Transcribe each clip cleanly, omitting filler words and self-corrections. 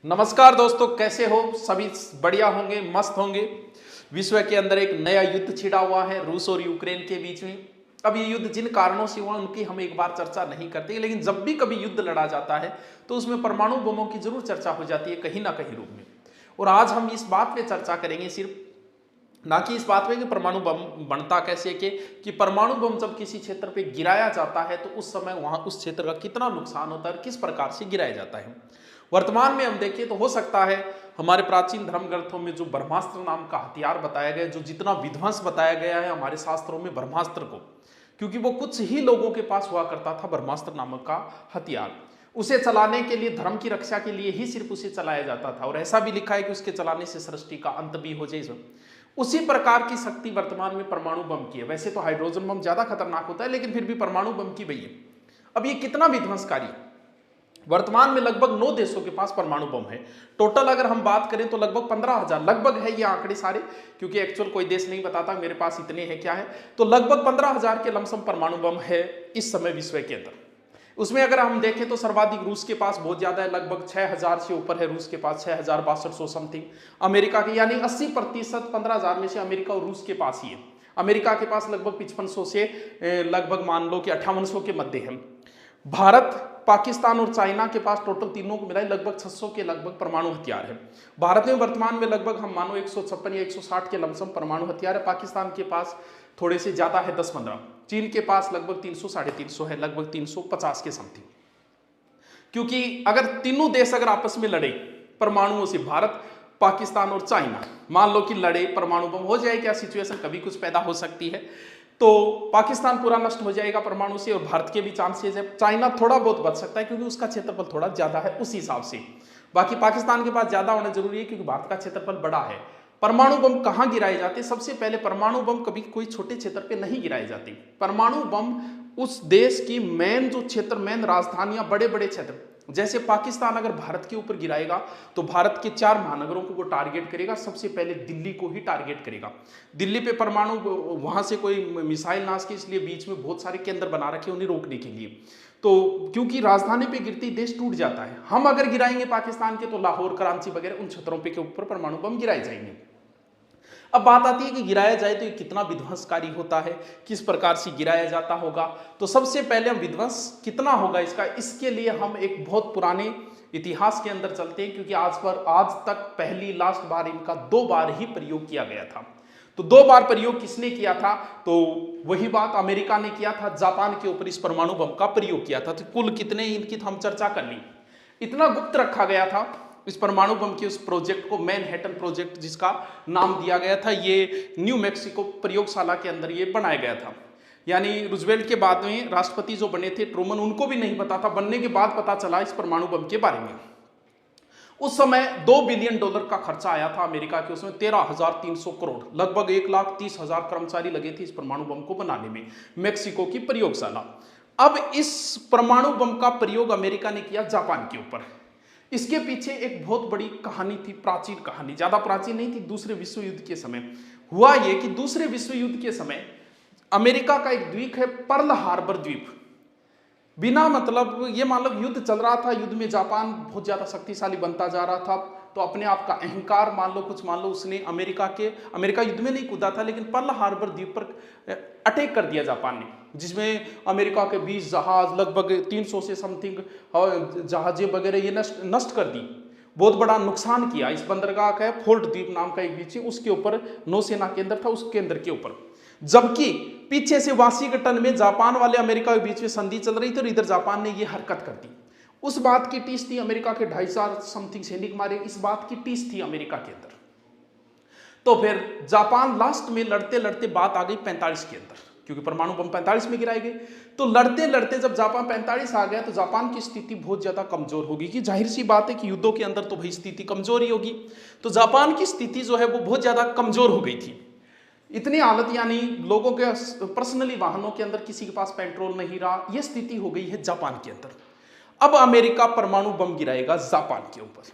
नमस्कार दोस्तों, कैसे हो? सभी बढ़िया होंगे, मस्त होंगे। विश्व के अंदर एक नया युद्ध छिड़ा हुआ है रूस और यूक्रेन के बीच में। अब ये युद्ध जिन कारणों से हुआ उनकी हम एक बार चर्चा नहीं करते, लेकिन जब भी कभी युद्ध लड़ा जाता है तो उसमें परमाणु बमों की जरूर चर्चा हो जाती है कहीं ना कहीं रूप में। और आज हम इस बात पे चर्चा करेंगे, सिर्फ ना कि इस बात पे कि परमाणु बम बनता कैसे, कि परमाणु बम जब किसी क्षेत्र पे गिराया जाता है तो उस समय वहां उस क्षेत्र का कितना नुकसान होता है और किस प्रकार से गिराया जाता है। वर्तमान में हम देखिए तो हो सकता है हमारे प्राचीन धर्म ग्रंथों में जो ब्रह्मास्त्र नाम का हथियार बताया गया, जो जितना विध्वंस बताया गया है हमारे शास्त्रों में ब्रह्मास्त्र को, क्योंकि वो कुछ ही लोगों के पास हुआ करता था ब्रह्मास्त्र नामक का हथियार, उसे चलाने के लिए, धर्म की रक्षा के लिए ही सिर्फ उसे चलाया जाता था। और ऐसा भी लिखा है कि उसके चलाने से सृष्टि का अंत भी हो जाए। उसी प्रकार की शक्ति वर्तमान में परमाणु बम की है। वैसे तो हाइड्रोजन बम ज्यादा खतरनाक होता है, लेकिन फिर भी परमाणु बम की वही है। अब ये कितना विध्वंसकारी है? वर्तमान में लगभग 9 देशों के पास परमाणु बम है। टोटल अगर हम बात करें तो लगभग 15,000 लगभग है ये आंकड़े सारे, क्योंकि एक्चुअल कोई देश नहीं बताता मेरे पास इतने हैं क्या है। तो लगभग 15,000 के लमसम परमाणु बम है इस समय विश्व के अंदर। उसमें अगर हम देखें तो सर्वाधिक रूस के पास बहुत ज्यादा है, लगभग 6,000 से ऊपर है रूस के पास, 6,6200 समथिंग। अमेरिका के यानी 80% 15,000 में से अमेरिका और रूस के पास ही है। अमेरिका के पास लगभग 5500 से लगभग मान लो कि 5800 के मध्य है। भारत, पाकिस्तान और चाइना के पास टोटल तीनों को मिलाए लगभग 600 के लगभग परमाणु हथियार है। भारत में वर्तमान में लगभग हम मानो 156 या 160 के लमसम परमाणु हथियार है। पाकिस्तान के पास थोड़े से ज्यादा है, 10-15। चीन के पास लगभग 300 350 है, लगभग 350 के समथिंग। क्योंकि अगर तीनों देश अगर आपस में लड़े परमाणुओं से, भारत, पाकिस्तान और चाइना, मान लो कि लड़े, परमाणु बम हो जाए, क्या सिचुएशन कभी कुछ पैदा हो सकती है। तो पाकिस्तान पूरा नष्ट हो जाएगा परमाणु से और भारत के भी चांसेस है। चाइना थोड़ा बहुत बच सकता है क्योंकि उसका क्षेत्रफल थोड़ा ज्यादा है उस हिसाब से। बाकी पाकिस्तान के पास ज्यादा होना जरूरी है क्योंकि भारत का क्षेत्रफल बड़ा है। परमाणु बम कहां गिराए जाते? सबसे पहले परमाणु बम कभी कोई छोटे क्षेत्र पे नहीं गिराए जाते। परमाणु बम उस देश की मेन जो क्षेत्र, मेन राजधानियां, बड़े बड़े क्षेत्र, जैसे पाकिस्तान अगर भारत के ऊपर गिराएगा तो भारत के 4 महानगरों को वो टारगेट करेगा। सबसे पहले दिल्ली को ही टारगेट करेगा। दिल्ली पे परमाणु, वहां से कोई मिसाइल ना सके, इसलिए बीच में बहुत सारे केंद्र बना रखे उन्हें रोकने के लिए। तो क्योंकि राजधानी पे गिरती देश टूट जाता है। हम अगर गिराएंगे पाकिस्तान के तो लाहौर, कराची वगैरह उन क्षेत्रों पे के ऊपर परमाणु बम गिराए जाएंगे। अब बात आती है कि गिराया जाए तो ये कितना विध्वंसकारी होता है, किस प्रकार से गिराया जाता होगा। तो सबसे पहले हम विध्वंस कितना होगा इसका, इसके लिए हम एक बहुत पुराने इतिहास के अंदर चलते हैं, क्योंकि आज तक पहली लास्ट बार इनका 2 बार ही प्रयोग किया गया था। तो 2 बार प्रयोग किसने किया था? तो वही बात, अमेरिका ने किया था, जापान के ऊपर इस परमाणु बम का प्रयोग किया था। तो कुल कितने इनकी हम चर्चा कर ली। इतना गुप्त रखा गया था इस परमाणु बम के उस प्रोजेक्ट को, मैनहट्टन प्रोजेक्ट जिसका नाम दिया गया था। ये न्यू मैक्सिको प्रयोगशाला के अंदर ये बनाया गया था। यानी रूजवेल्ट के बाद में राष्ट्रपति जो बने थे ट्रूमन, उनको भी नहीं पता था, बनने के बाद पता चला इस परमाणु बम के बारे में। उस समय $2 बिलियन का खर्चा आया था अमेरिका के, उसमें 13,300 करोड़, लगभग 1,30,000 कर्मचारी लगे थे इस परमाणु बम को बनाने में, मैक्सिको की प्रयोगशाला। अब इस परमाणु बम का प्रयोग अमेरिका ने किया जापान के ऊपर। इसके पीछे एक बहुत बड़ी कहानी थी, प्राचीन कहानी, ज्यादा प्राचीन नहीं थी। दूसरे विश्व युद्ध के समय हुआ यह कि दूसरे विश्व युद्ध के समय अमेरिका का एक द्वीप है, पर्ल हार्बर द्वीप। बिना मतलब, ये मान लो युद्ध चल रहा था, युद्ध में जापान बहुत ज्यादा शक्तिशाली बनता जा रहा था, तो अपने आप का अहंकार मान लो उसने अमेरिका युद्ध में नहीं कूदा था, लेकिन पर्ल हार्बर द्वीप पर अटैक कर दिया जापान ने, जिसमें अमेरिका के 20 जहाज, लगभग 300 से समथिंग जहाजें वगैरह ये नष्ट कर दी। बहुत बड़ा नुकसान किया। इस बंदरगाह का फोर्ट द्वीप नाम का एक बीच है, उसके ऊपर नौसेना केंद्र था, उस केंद्र के ऊपर। जबकि पीछे से वाशिंगटन में जापान वाले अमेरिका के बीच में संधि चल रही थी और इधर जापान ने ये हरकत कर दी। उस बात की टीस थी, अमेरिका के 2,500 समथिंग सैनिक मारे, इस बात की टीस थी अमेरिका के अंदर। तो फिर जापान लास्ट में लड़ते लड़ते बात आ गई 45 के अंदर, क्योंकि परमाणु बम 45 में गिराए गए। तो लड़ते लड़ते जब जापान 45 आ गया तो जापान की स्थिति बहुत ज्यादा कमजोर होगी, कि जाहिर सी बात है कि युद्धों के अंदर तो भाई स्थिति कमजोर ही होगी। तो जापान की स्थिति जो है वो बहुत ज्यादा कमजोर हो गई थी। इतनी हालत, यानी लोगों के पर्सनली वाहनों के अंदर किसी के पास पेट्रोल नहीं रहा, यह स्थिति हो गई है जापान के अंदर। अब अमेरिका परमाणु बम गिराएगा जापान के ऊपर।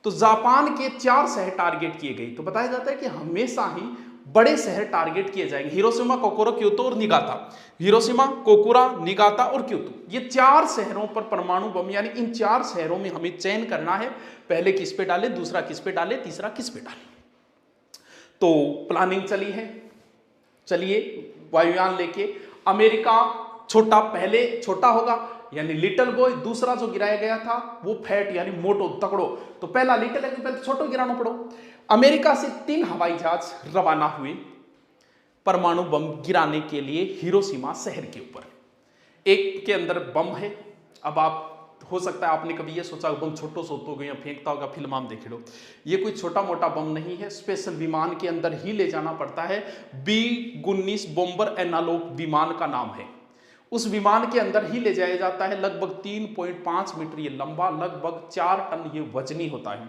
तो जापान के 4 शहर टारगेट किए गए। तो बताया जाता है कि हमेशा ही बड़े शहर टारगेट किए जाएंगे, हिरोशिमा, कोकोरो, क्योतो और निगाता। हिरोशिमा, कोकुरा, निगाता और क्योतो, ये 4 शहरों पर परमाणु बम, यानी इन 4 शहरों में हमें चयन करना है, पहले किस पे डाले, दूसरा किस पे डाले, तीसरा किस पे डाले। तो प्लानिंग चली है। चलिए वायुयान लेके अमेरिका छोटा, पहले छोटा होगा यानी लिटिल बॉय, दूसरा जो गिराया गया था वो फैट यानी मोटो, तकड़ो। तो पहला लिटिल है, पहले छोटो गिराना पड़ो। अमेरिका से 3 हवाई जहाज रवाना हुए परमाणु बम गिराने के लिए हिरोशिमा शहर के ऊपर। एक के अंदर बम है। अब आप, हो सकता है आपने कभी ये सोचा बम छोटो सोतो गए या फेंकता होगा, फिल्म आप देख लो, ये कोई छोटा मोटा बम नहीं है, स्पेशल विमान के अंदर ही ले जाना पड़ता है। B-19 बॉम्बर एनालॉग विमान का नाम है। उस विमान के अंदर ही ले जाया जाता है। लगभग 3.5 मीटर ये लंबा, लगभग 4 टन ये वजनी होता है।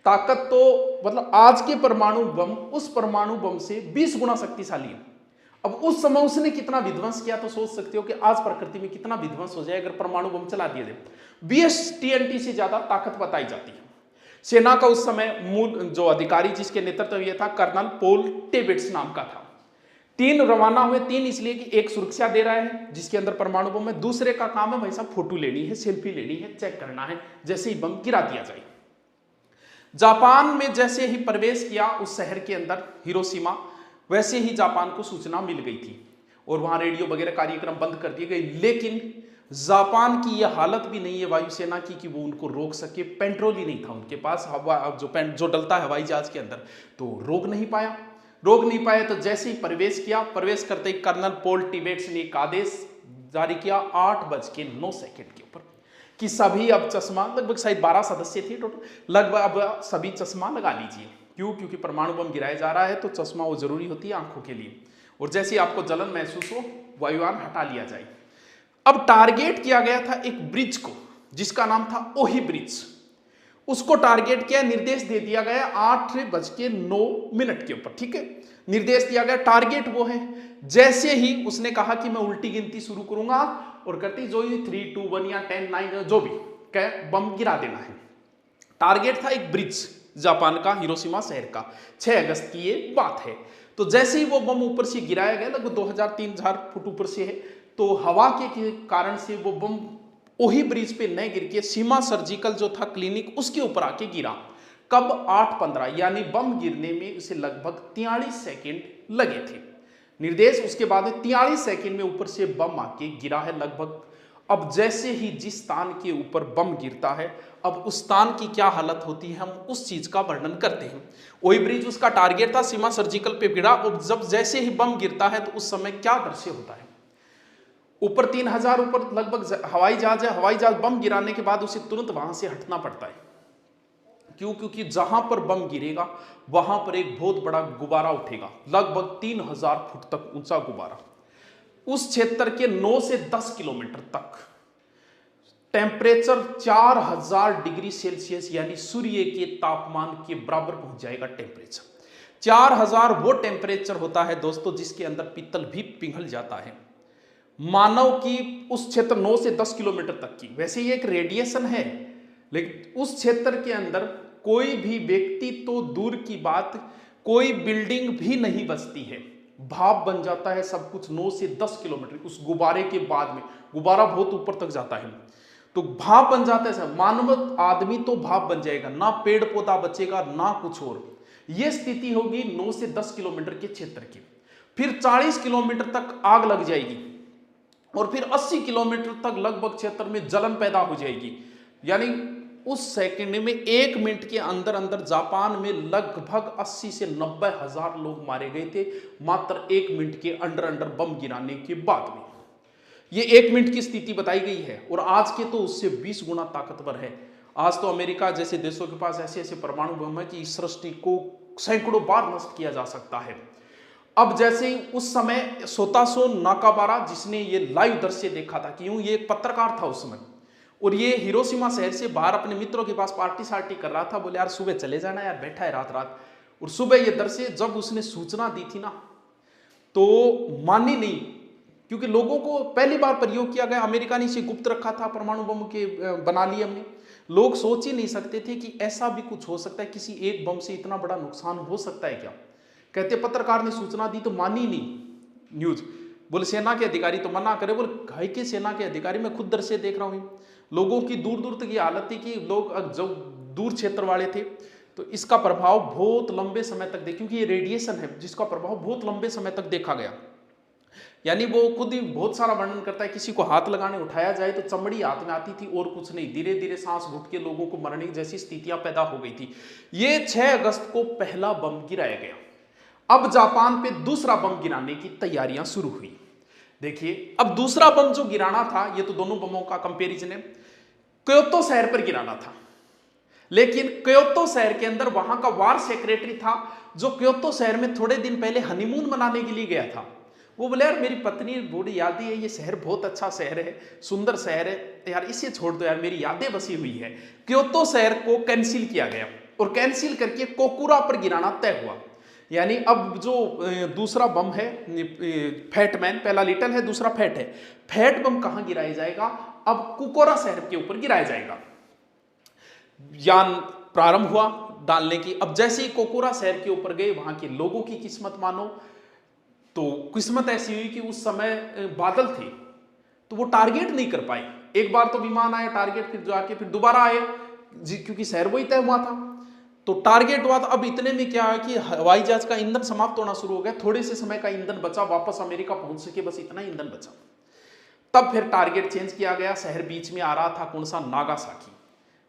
ताकत तो मतलब आज के परमाणु बम उस परमाणु बम से 20 गुना शक्तिशाली है। अब उस समय उसने कितना विध्वंस किया तो सोच सकते हो कि आज प्रकृति में कितना विध्वंस हो जाए अगर परमाणु बम चला दिया जाए। BS-TNT से ज्यादा ताकत बताई जाती है। सेना का उस समय मूल जो अधिकारी जिसके नेतृत्व में था, कर्नल पॉल टिबेट्स नाम का था। 3 रवाना हुए। 3 इसलिए कि एक सुरक्षा दे रहा है जिसके अंदर परमाणु बम है, दूसरे का काम है वैसा फोटो लेनी है, सेल्फी लेनी है, चेक करना है जैसे ही बम गिरा दिया जाए। जापान में जैसे ही प्रवेश किया उस शहर के अंदर हिरोशिमा, वैसे ही जापान को सूचना मिल गई थी और वहां रेडियो वगैरह कार्यक्रम बंद कर दिए गए। लेकिन जापान की यह हालत भी नहीं है वायुसेना की कि वो उनको रोक सके। पेट्रोल ही नहीं था उनके पास, हवा जो डलता है हवाई जहाज के अंदर, तो रोक नहीं पाया। तो जैसे ही प्रवेश किया, प्रवेश करते ही कर्नल पॉल टिबेट्स ने एक आदेश जारी किया 8:09 के ऊपर कि सभी अब चश्मा, लगभग शायद 12 सदस्य थे टोटल, लगभग अब सभी चश्मा लगा लीजिए। क्यों? क्योंकि परमाणु बम गिराया जा रहा है तो चश्मा वो जरूरी होती है आंखों के लिए। और जैसे ही आपको जलन महसूस हो, वायुयान हटा लिया जाए। अब टारगेट किया गया था एक ब्रिज को जिसका नाम था ओही ब्रिज। उसको टारगेट किया, निर्देश दे दिया गया 8:09 के ऊपर। ठीक है, निर्देश दिया गया, टारगेट वो है। जैसे ही उसने कहा कि मैं उल्टी गिनती शुरू करूंगा और करती जो 3, 2, 1 या 10, 9 जो भी कह, बम गिरा देना है। टारगेट था एक ब्रिज जापान का, हिरोशिमा शहर का। 6 अगस्त की ये बात है। तो जैसे ही वो बम ऊपर से गिराया गया, लगभग 2000-3000 फुट ऊपर से है, तो हवा के कारण से वो बम ओही ब्रिज पे न गिर के सीमा सर्जिकल जो था क्लिनिक उसके ऊपर आके गिरा। कब? 8:15, यानी बम गिरने में उसे लगभग 43 सेकेंड लगे थे। निर्देश उसके बाद 43 सेकेंड में ऊपर से बम आके गिरा है लगभग। अब जैसे ही जिस स्थान के ऊपर बम गिरता है, अब उस स्थान की क्या हालत होती है हम उस चीज का वर्णन करते हैं। वही ब्रिज उसका टारगेट था, सीमा सर्जिकल पे गिरा। और जब जैसे ही बम गिरता है तो उस समय क्या दृश्य होता है? ऊपर 3000 ऊपर लगभग हवाई जहाज है। हवाई जहाज बम गिराने के बाद उसे तुरंत वहां से हटना पड़ता है। क्यों? क्योंकि जहां पर बम गिरेगा वहां पर एक बहुत बड़ा गुब्बारा उठेगा, लगभग 3000 फुट तक ऊंचा गुब्बारा। उस क्षेत्र के 9 से 10 किलोमीटर तक टेम्परेचर 4000 डिग्री सेल्सियस यानी सूर्य के तापमान के बराबर पहुंच जाएगा टेम्परेचर। 4000 वो टेम्परेचर होता है दोस्तों जिसके अंदर पीतल भी पिघल जाता है। मानव की उस क्षेत्र 9 से 10 किलोमीटर तक की, वैसे ये एक रेडिएशन है, लेकिन उस क्षेत्र के अंदर कोई भी व्यक्ति तो दूर की बात, कोई बिल्डिंग भी नहीं बचती है। भाप बन जाता है सब कुछ 9 से 10 किलोमीटर उस गुब्बारे के बाद में। गुब्बारा बहुत ऊपर तक जाता है तो भाप बन जाता है सब। मानव आदमी तो भाप बन जाएगा, ना पेड़ पौधा बचेगा ना कुछ और। यह स्थिति होगी 9 से 10 किलोमीटर के क्षेत्र की। फिर 40 किलोमीटर तक आग लग जाएगी और फिर 80 किलोमीटर तक लगभग क्षेत्र में जलन पैदा हो जाएगी। यानी उस सेकंड में 1 मिनट के अंदर अंदर जापान में लगभग 80 से 90 हजार लोग मारे गए थे, मात्र 1 मिनट के अंदर अंदर बम गिराने के बाद में। ये 1 मिनट की स्थिति बताई गई है और आज के तो उससे 20 गुना ताकतवर है। आज तो अमेरिका जैसे देशों के पास ऐसे ऐसे परमाणु बम है कि इस सृष्टि को सैकड़ों बार नष्ट किया जा सकता है। अब जैसे उस समय सोतासो नाकाबारा जिसने ये लाइव दृश्य देखा था, क्यों ये एक पत्रकार था उस समय, और ये हिरोशिमा शहर से बाहर अपने मित्रों के पास पार्टी सार्टी कर रहा था। बोले यार सुबह चले जाना यार, बैठा है रात रात। और सुबह ये दृश्य जब उसने सूचना दी थी ना तो मानी नहीं, क्योंकि लोगों को पहली बार प्रयोग किया गया। अमेरिका ने इसे गुप्त रखा था, परमाणु बम के बना लिए हमने। लोग सोच ही नहीं सकते थे कि ऐसा भी कुछ हो सकता है, किसी एक बम से इतना बड़ा नुकसान हो सकता है क्या। कहते पत्रकार ने सूचना दी तो मानी नहीं न्यूज। बोले सेना के अधिकारी तो मना करे। बोले घाय के सेना के अधिकारी, मैं खुद दृश्य देख रहा हूँ, लोगों की दूर दूर तक ये हालत थी कि लोग जो दूर क्षेत्र वाले थे तो इसका प्रभाव बहुत लंबे समय तक देख, क्योंकि ये रेडिएशन है जिसका प्रभाव बहुत लंबे समय तक देखा गया। यानी वो खुद ही बहुत सारा वर्णन करता है, किसी को हाथ लगाने उठाया जाए तो चमड़ी हाथ में आती थी और कुछ नहीं, धीरे धीरे सांस घुट के लोगों को मरने जैसी स्थितियां पैदा हो गई थी। ये 6 अगस्त को पहला बम गिराया गया। अब जापान पे दूसरा बम गिराने की तैयारियां शुरू हुई। देखिए अब दूसरा बम जो गिराना था, ये तो दोनों बमों का कंपेरिजन है, क्योतो शहर पर गिराना था। लेकिन क्योतो शहर के अंदर वहां का वार सेक्रेटरी था जो क्योतो शहर में थोड़े दिन पहले हनीमून मनाने के लिए गया था। वो बोले यार मेरी पत्नी बूढ़ी यादें है, ये शहर बहुत अच्छा शहर है, सुंदर शहर है यार, इसे छोड़ दो यार, मेरी यादें बसी हुई है। क्योतो शहर को कैंसिल किया गया और कैंसिल करके कोकुरा पर गिराना तय हुआ। यानी अब जो दूसरा बम है फैट मैन, पहला लिटल है दूसरा फैट है, फैट बम कहां गिराया जाएगा? अब कुकोरा शहर के ऊपर गिराया जाएगा। यान प्रारंभ हुआ डालने की। अब जैसे ही कोकुरा शहर के ऊपर गए, वहां के लोगों की किस्मत मानो तो किस्मत ऐसी हुई कि उस समय बादल थे तो वो टारगेट नहीं कर पाए। एक बार तो विमान आया टारगेट, फिर जाके फिर दोबारा आए क्योंकि शहर वही तय हुआ था तो टारगेट हुआ था। अब इतने में क्या है कि हवाई जहाज का ईंधन समाप्त होना शुरू हो गया, थोड़े से समय का ईंधन बचा, वापस अमेरिका पहुंच सके, बस इतना ईंधन बचा। तब फिर टारगेट चेंज किया गया, शहर बीच में आ रहा था कौन सा, नागासाकी।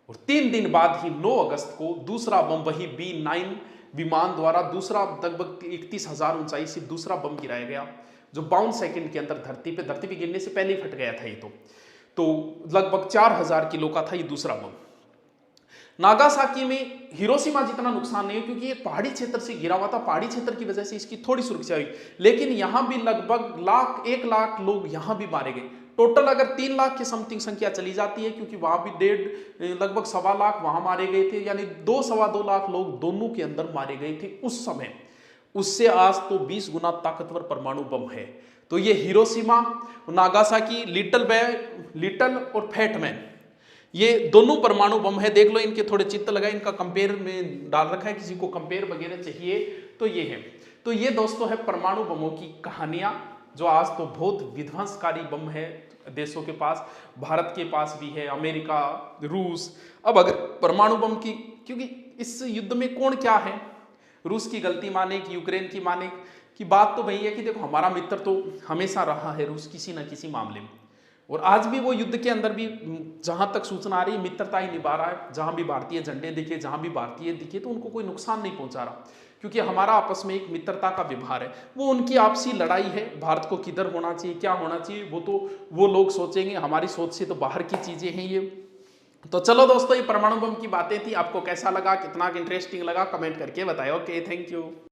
और 3 दिन बाद ही 9 अगस्त को दूसरा बम वही B9 विमान द्वारा दूसरा लगभग 31,000 ऊंचाई से दूसरा बम गिराया गया, जो 52 सेकंड के अंदर धरती पे गिरने से पहले ही फट गया था। ये तो लगभग 4000 किलो का था ये दूसरा बम। नागासाकी में हिरोशिमा जितना नुकसान नहीं है क्योंकि ये पहाड़ी क्षेत्र से गिरा हुआ था, पहाड़ी क्षेत्र की वजह से इसकी थोड़ी सुरक्षा हुई। लेकिन यहां भी लगभग 1 लाख लोग यहां भी मारे गए। टोटल अगर 3 लाख की समथिंग संख्या चली जाती है, क्योंकि वहां भी लगभग 1.25 लाख वहां मारे गए थे, यानी 2-2.25 लाख लोग दोनों के अंदर मारे गए थे उस समय। उससे आज तो 20 गुना ताकतवर परमाणु बम है। तो ये हिरोशिमा, नागासाकी, लिटल और फैटमैन, ये दोनों परमाणु बम है। देख लो इनके थोड़े चित्र लगाए, इनका कंपेयर में डाल रखा है, किसी को कंपेयर वगैरह चाहिए तो ये है। तो ये दोस्तों है परमाणु बमों की कहानियां, जो आज तो बहुत विध्वंसकारी बम है देशों के पास, भारत के पास भी है, अमेरिका, रूस। अब अगर परमाणु बम की, क्योंकि इस युद्ध में कौन क्या है, रूस की गलती माने कि यूक्रेन की माने की बात तो वही है कि देखो हमारा मित्र तो हमेशा रहा है रूस किसी ना किसी मामले में, और आज भी वो युद्ध के अंदर भी जहां तक सूचना आ रही है मित्रता ही निभा रहा है। जहां भी भारतीय झंडे दिखे, जहां भी भारतीय दिखे तो उनको कोई नुकसान नहीं पहुंचा रहा, क्योंकि हमारा आपस में एक मित्रता का व्यवहार है। वो उनकी आपसी लड़ाई है, भारत को किधर होना चाहिए, क्या होना चाहिए, वो तो वो लोग सोचेंगे, हमारी सोच से तो बाहर की चीजें हैं ये। तो चलो दोस्तों, ये परमाणु बम की बातें थी, आपको कैसा लगा, कितना इंटरेस्टिंग लगा, कमेंट करके बताओ। Okay, thank you.